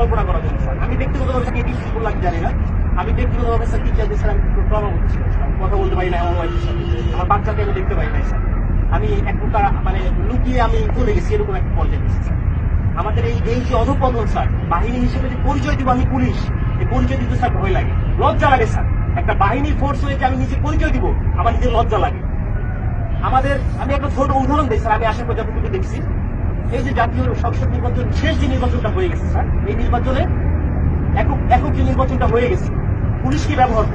কল্পনা করার জন্য স্যার। আমি ব্যক্তিগতভাবে স্যার এটি কি করলাম জানি না। আমি ব্যক্তিগতভাবে স্যার টিচারদের স্যার আমি প্রবলেম হচ্ছিল, কথা বলতে পারি না এমন ওয়াইফের সাথে। আমার বাচ্চাকে আমি দেখতে পাই নাই স্যার। আমি এক প্রকার মানে লুকিয়ে আমি চলে গেছি, এরকম একটা পর্যায়ে গেছি স্যার। আমাদের এই যে অধপতন স্যার, বাহিনী হিসেবে যে পরিচয় দিব আমি পুলিশ, এই পরিচয় দিতে স্যার ভয় লাগে, লজ্জা লাগে স্যার। একটা বাহিনীর ফোর্স হয়ে যে আমি নিজে পরিচয় দিব, আমার নিজের লজ্জা লাগে। আমাদের আমি একটা ছোট উদাহরণ দিই স্যার, আমি আসার পর যতটুকু দেখছি, এই যে জাতীয় সংসদ নির্বাচন শেষ যে নির্বাচনটা হয়ে গেছে স্যার, এই নির্বাচনে একক যে নির্বাচনটা হয়ে গেছে, পুলিশকে ব্যবহার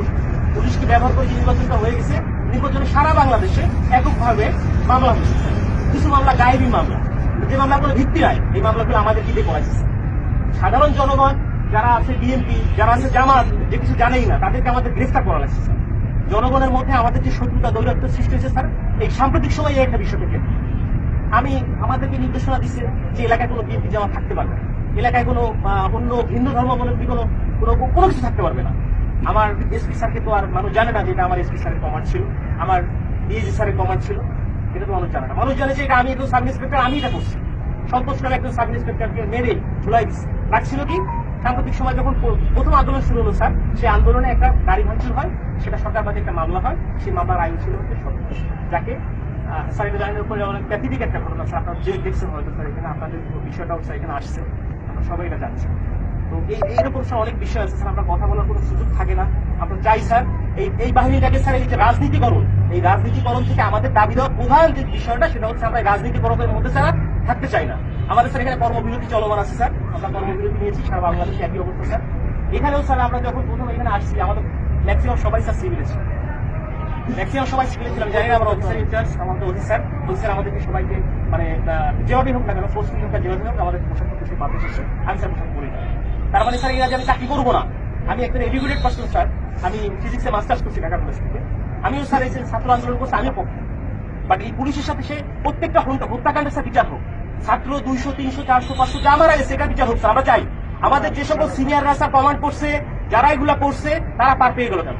করে যে নির্বাচনটা হয়ে গেছে, নির্বাচনে সারা বাংলাদেশে এককভাবে মামলা হচ্ছে স্যার। কিছু মামলা গায়েবী মামলা, যে মামলা কোনো ভিত্তি নাই, এই মামলাগুলো আমাদের কি দিয়ে করাইছে। সাধারণ জনগণ যারা আছে, বিএনপি যারা আছে, জামাত, যে কিছু জানেই না, তাদেরকে আমাদের গ্রেফতার করা লাগছে স্যার। জনগণের মধ্যে আমাদের যে শত্রুতা দৈরাত্ম সৃষ্টি হয়েছে স্যার, এই সাম্প্রতিক সময়ে একটা বিষয়টা কেন আমাদেরকে নির্দেশনা দিচ্ছে যে এলাকায় কোনো বিএনপি জামাত থাকতে পারবে না, এলাকায় কোনো অন্য ভিন্ন ধর্মাবলম্বী কোনো কিছু থাকতে পারবে না। আমার এসপি স্যারকে তো আর মানুষ জানে না যে এটা আমার এসপি স্যারের কমান্ড ছিল, আমার ডিএজি স্যারের কমান্ড ছিল, এটা তো মানুষ জানে না। মানুষ জানে যে এটা আমি একজন সাব ইন্সপেক্টর, আমি এটা করছি। সন্তোষ নামে একজন সাব ইন্সপেক্টরকে মেরে ঝুলাই দিচ্ছে। রাখছিল কি, সাম্প্রতিক সময় যখন প্রথম আন্দোলন শুরু হলো স্যার, সেই আন্দোলনে একটা গাড়ি ভাঙচুর হয়, সেটা সরকারবাদী একটা মামলা হয়। সেই মামলার আয়ু ছিল হচ্ছে সন্তোষ, যাকে স্যার এটা জানানোর পরে অনেক প্যাথেটিক একটা ঘটনা স্যার, আপনার যে দেখছেন হয়তো স্যার, এখানে আপনাদের বিষয়টাও স্যার এখানে আসছে, আমরা সবাই এটা জানছি। তো এইরকম স্যার অনেক বিষয় আছে স্যার, আমরা কথা বলার কোনো সুযোগ থাকে না। আমরা চাই স্যার এই বাহিনীটাকে স্যার, এই যে রাজনীতিকরণ, এই রাজনীতিকরণ থেকে আমাদের দাবি দেওয়ার প্রধান যে বিষয়টা, সেটা হচ্ছে আমরা রাজনীতিকরণের মধ্যে স্যার থাকতে চাই না। আমাদের স্যার এখানে কর্মবিরতি চলমান আছে স্যার, আমরা কর্মবিরতি নিয়েছি সারা বাংলাদেশে একই অবস্থা স্যার। এখানেও স্যার আমরা যখন প্রথম এখানে আসছি, আমাদের ম্যাক্সিমাম সবাই স্যার সিভিলে ছিল, ম্যাক্সিমাম সবাই সিভিলে ছিলাম। জানি না আমার অফিসার ইনচার্জ, আমাদের অফিসার আমাদেরকে সবাইকে মানে যেভাবেই হোক না কেন, পোস্টিং হোক যেভাবে হোক, আমাদের পোশাক করতে সে বাধ্য করছে। আমি স্যার পোশাক করি না। তার মানে স্যার এরা যে আমি চাকরি করবো না, আমি একটা এডুকেটেড পার্সন স্যার, আমি ফিজিক্সে মাস্টার্স করছি ঢাকা কলেজ থেকে। আমিও স্যার এই ছাত্র আন্দোলন করছি, আমিও পক্ষে। বাট এই পুলিশের সাথে সে প্রত্যেকটা হত্যাকাণ্ডের স্যার বিচার হোক, ছাত্র 200, 300, 400, 500 যা মারা গেছে, এটা বিচার হোক স্যার। আমরা চাই আমাদের যে সকল সিনিয়ররা স্যার কমান্ড করছে, যারা এগুলা করছে, তারা পার পেয়ে গেল কেন?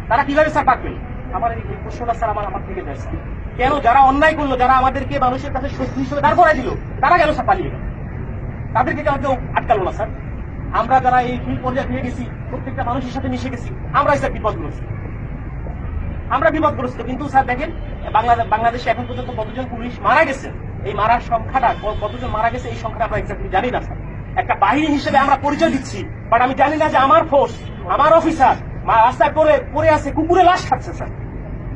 তারা কিভাবে স্যার পার পেল? আমার এই প্রশ্নটা স্যার আমার থেকে যায় স্যার। কেন যারা অন্যায় করলো, যারা আমাদেরকে মানুষের কাছে শত্রু হিসেবে দাঁড় করাই দিল, তারা কেন স্যার পালিয়ে গেল? তাদেরকে কেউ আটকালো না স্যার? আমরা যারা এই ফিল্ড পর্যায়ে ফিরে গেছি, প্রত্যেকটা মানুষের সাথে মিশে গেছি, আমরাই স্যার বিপদগ্রস্ত, আমরা বিপদগ্রস্ত। কিন্তু স্যার দেখেন বাংলাদেশে এখন পর্যন্ত কতজন পুলিশ মারা গেছে, এই মারার সংখ্যাটা কতজন মারা গেছে, এই সংখ্যাটা আমরা এক্স্যাক্টলি জানি না স্যার। একটা বাহিনী হিসেবে আমরা পরিচয় দিচ্ছি, বাট আমি জানি না যে আমার ফোর্স, আমার অফিসার রাস্তায় পড়ে আছে, কুকুরে লাশ খাচ্ছে স্যার।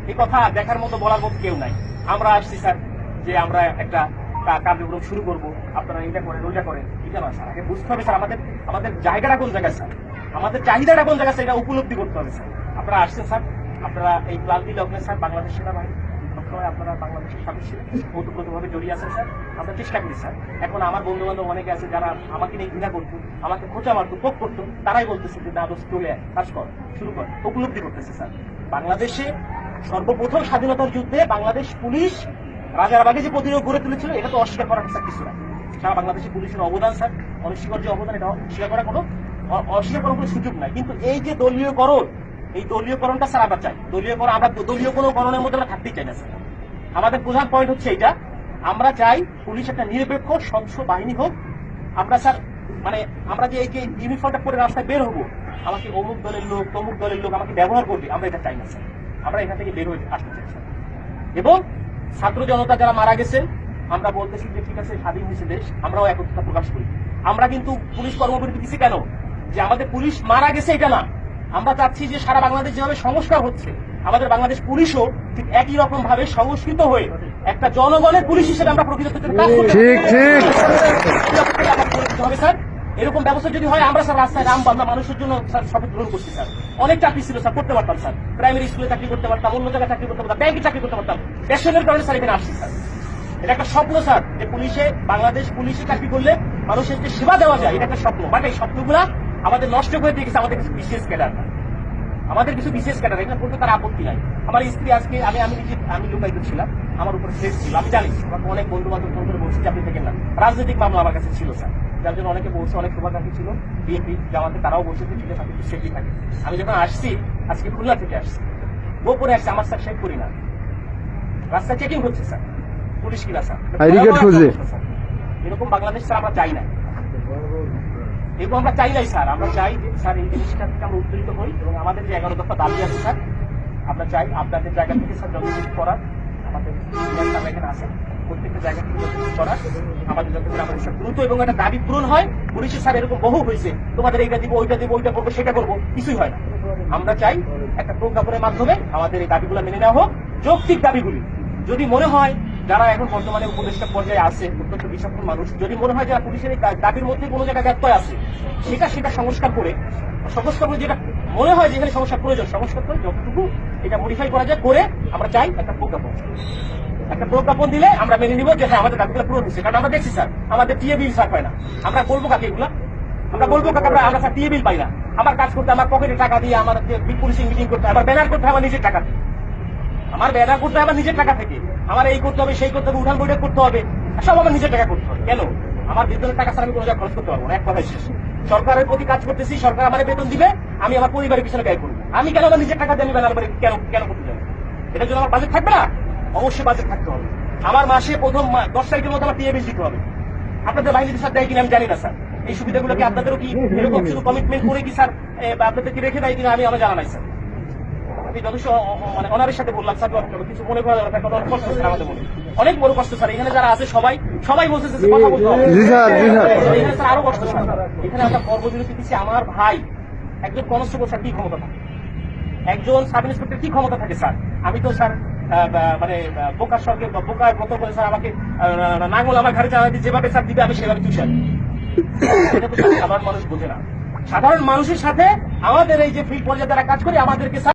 এই কথা দেখার মতো, বলার মতো কেউ নাই। আমরা আসছি স্যার যে আমরা একটা কার্যক্রম শুরু করবো, আপনারা এটা করেন ওইটা করেন, এটা না স্যার। আগে বুঝতে হবে স্যার আমাদের জায়গাটা কোন জায়গায় স্যার, আমাদের চাহিদাটা কোন জায়গায় স্যার, এটা উপলব্ধি করতে হবে স্যার। আপনারা আসছেন স্যার, আপনারা এই ক্লান্তি লগ্নে স্যার বাংলাদেশ সেনাবাহিনী সবসময় আপনারা বাংলাদেশের সাথে ছিলেন, ওতপ্রোতভাবে জড়িয়ে আছেন স্যার। আমরা চেষ্টা করি স্যার। এখন আমার বন্ধু বান্ধব অনেকে আছে যারা আমাকে নিয়ে ঘৃণা করতো, আমাকে খোঁচা মারতো, পোক করতো, তারাই বলতেছে যে না দোষ চলে কাজ কর, শুরু কর, উপলব্ধি করতেছে স্যার। বাংলাদেশে সর্বপ্রথম স্বাধীনতার যুদ্ধে বাংলাদেশ পুলিশ রাজারবাগে যে প্রতিরোধ গড়ে তুলেছিল, এটা তো অস্বীকার করার স্যার কিছু না। সারা বাংলাদেশের পুলিশের অবদান স্যার, অনস্বীকার্য অবদান, এটা অস্বীকার করার কোনো সুযোগ নাই। কিন্তু এই যে দলীয়করণ, এই দলীয়করণটা স্যার আমরা চাই। আমরা দলীয় কোনো করণের মধ্যে আমরা থাকতেই চাই না স্যার। আমাদের প্রধান পয়েন্ট হচ্ছে এইটা, আমরা চাই পুলিশ একটা নিরপেক্ষ স্বচ্ছ বাহিনী হোক। আমরা স্যার মানে আমরা যে এই যে ইউনিফর্মটা পরে রাস্তায় বের হবো, আমাকে অমুক দলের লোক তমুক দলের লোক আমাকে ব্যবহার করবে, আমরা এটা চাই না স্যার। আমরা এখান থেকে বের হয়ে আসতে চাই স্যার। এবং ছাত্র জনতা যারা মারা গেছেন, আমরা বলতেছি যে ঠিক আছে, স্বাধীন হয়েছে দেশ, আমরাও একত্রতা প্রকাশ করি। আমরা কিন্তু পুলিশ কর্মবিরতি দিচ্ছি কেন? যে আমাদের পুলিশ মারা গেছে এটা না, আমরা চাচ্ছি যে সারা বাংলাদেশ যেভাবে সংস্কার হচ্ছে, আমাদের বাংলাদেশ পুলিশও ঠিক একই রকম ভাবে সংস্কৃত হয়ে একটা জনগণের পুলিশ হিসেবে আমরা প্রকৃত কাজ করতে হবে স্যার। এরকম ব্যবস্থা যদি হয়, আমরা স্যার রাস্তায় রাম বাংলা মানুষের জন্য স্যার শপথ গ্রহণ করছি স্যার। অনেক চাকরি ছিল স্যার, করতে পারতাম স্যার, প্রাইমারি স্কুলে চাকরি করতে পারতাম, অন্য জায়গায় চাকরি করতে পারতাম, ব্যাংকে চাকরি করতে পারতাম। প্যাশনের কারণে স্যার এখানে আসছি স্যার। এটা একটা স্বপ্ন স্যার, যে বাংলাদেশ পুলিশে চাকরি করলে মানুষের যে সেবা দেওয়া যায়, এটা একটা স্বপ্ন। বাট এই স্বপ্নগুলা আমাদের নষ্ট করে দিয়ে গেছে আমাদের কিছু বিশেষ ক্যাডার, এখানে বলতে তার আপত্তি নাই। আমার স্ত্রী আজকে আমি লুকায়িত ছিলাম, আমার উপর ফেস ছিল, আমি জানি। আমাকে অনেক বন্ধু বান্ধব ফোন করে বলছি যে আপনি দেখেন না, রাজনৈতিক মামলা আমার কাছে ছিল স্যার, যার জন্য অনেকে বলছে, অনেক শুভাকাঙ্ক্ষী ছিল বিএনপি জামাতে, তারাও বলছে যে ঠিক আছে আপনি সেফটি থাকে। আমি যখন আসছি, আজকে খুলনা থেকে আসছি, গোপনে আসছি, আমার স্যার শেখ করি না, রাস্তায় চেকিং হচ্ছে স্যার, পুলিশ কিনা স্যার, এরকম বাংলাদেশ স্যার আমরা চাই না। এবং আমরা চাই নাই স্যার, আমরা চাই যে স্যার এই জিনিসটা থেকে আমরা উত্তেজিত হই এবং আমাদের যে 11 দফা দাবি আছে স্যার, আমরা চাই আপনাদের জায়গা থেকে স্যার যতটুকু করার, আমাদের আমরা এখানে আসেন প্রত্যেকটা জায়গা থেকে যতটুকু করার আমাদের যতটুকু আমাদের স্যার দ্রুত এবং একটা দাবি পূরণ হয়। পুলিশের স্যার এরকম বহু হয়েছে, তোমাদের এইটা দিব, ওইটা দিব, ওইটা করবো, সেটা করবো, কিছুই হয় না। আমরা চাই একটা প্রজ্ঞাপনের মাধ্যমে আমাদের এই দাবিগুলো মেনে নেওয়া হোক, যৌক্তিক দাবিগুলি। যদি মনে হয় যারা এখন বর্তমানে উপদেষ্টা পর্যায়ে আছে, অত্যন্ত বিচক্ষণ মানুষ, যদি মনে হয় যারা পুলিশের এই দাবির মধ্যে কোনো জায়গায় ব্যত্যয় আছে, সেটা সংস্কার করে যেটা মনে হয় যেখানে সংস্কার প্রয়োজন, সংস্কার করে যতটুকু এটা মডিফাই করা যায় করে আমরা চাই একটা প্রজ্ঞাপন দিলে আমরা মেনে নিব যে হ্যাঁ আমাদের দাবিগুলো পূরণ হচ্ছে। কারণ আমরা দেখছি স্যার আমাদের টিএ বিল স্যার পায় না, আমরা বলবো কাকে এগুলা, আমরা বলবো কাকে আমরা স্যার টিএ বিল পাই না। আমার কাজ করতে আমার পকেটে টাকা দিয়ে, আমার পুলিশিং মিটিং করতে, আমার ব্যানার করতে আমার নিজের টাকা থেকে, আমার ব্যানার করতে আমার নিজের টাকা থেকে, আমার এই করতে হবে, সেই করতে হবে, উঠান বৈঠক করতে হবে, সব আমার নিজের টাকা করতে হবে। কেন? আমার বেতনের টাকা স্যার আমি কোনো জায়গায় খরচ করতে পারবো না। এক কথায় শেষ। সরকারের প্রতি কাজ করতেছি, সরকার আমার বেতন দিবে, আমি আমার পরিবারের পিছনে ব্যয় করবো। আমি কেন আমার নিজের টাকা দিয়ে আমি ব্যানার করে কেন করতে যাবো? এটার জন্য আমার বাজেট থাকবে না? অবশ্যই বাজেট থাকতে হবে। আমার মাসে প্রথম 10 তারিখের মধ্যে আমার টিএ বিল দিতে হবে। আপনাদের বাহিনীর স্যার দেয় কিনা আমি জানি না স্যার। এই সুবিধাগুলো কি আপনাদেরও কি এরকম শুধু কমিটমেন্ট করে কি স্যার আপনাদেরকে রেখে দেয় কিনা আমার জানা নাই স্যার। আমি যথেষ্ট মানে অনারের সাথে বললাম স্যার, কিছু মনে করা দরকার, অনেক কষ্ট স্যার আমাদের মনে, অনেক বড় কষ্ট স্যার। এখানে যারা আছে সবাই বলছে যে কথা বলতে হবে। এখানে স্যার আরো কষ্ট স্যার। এখানে আমরা কর্মবিরতি দিচ্ছি, আমার ভাই একজন কনস্টেবল স্যার কি ক্ষমতা থাকে, একজন সাব ইন্সপেক্টর কি ক্ষমতা থাকে স্যার। আমি তো স্যার মানে বোকার সঙ্গে বোকার মতো করে স্যার আমাকে নাঙ্গল আমার ঘাড়ে চালা দিয়ে যেভাবে স্যার দিবে আমি সেভাবে চুষে আনি। এটা তো সাধারণ মানুষ বোঝে না। সাধারণ মানুষের সাথে আমাদের এই যে ফিল্ড পর্যায়ে যারা কাজ করি আমাদেরকে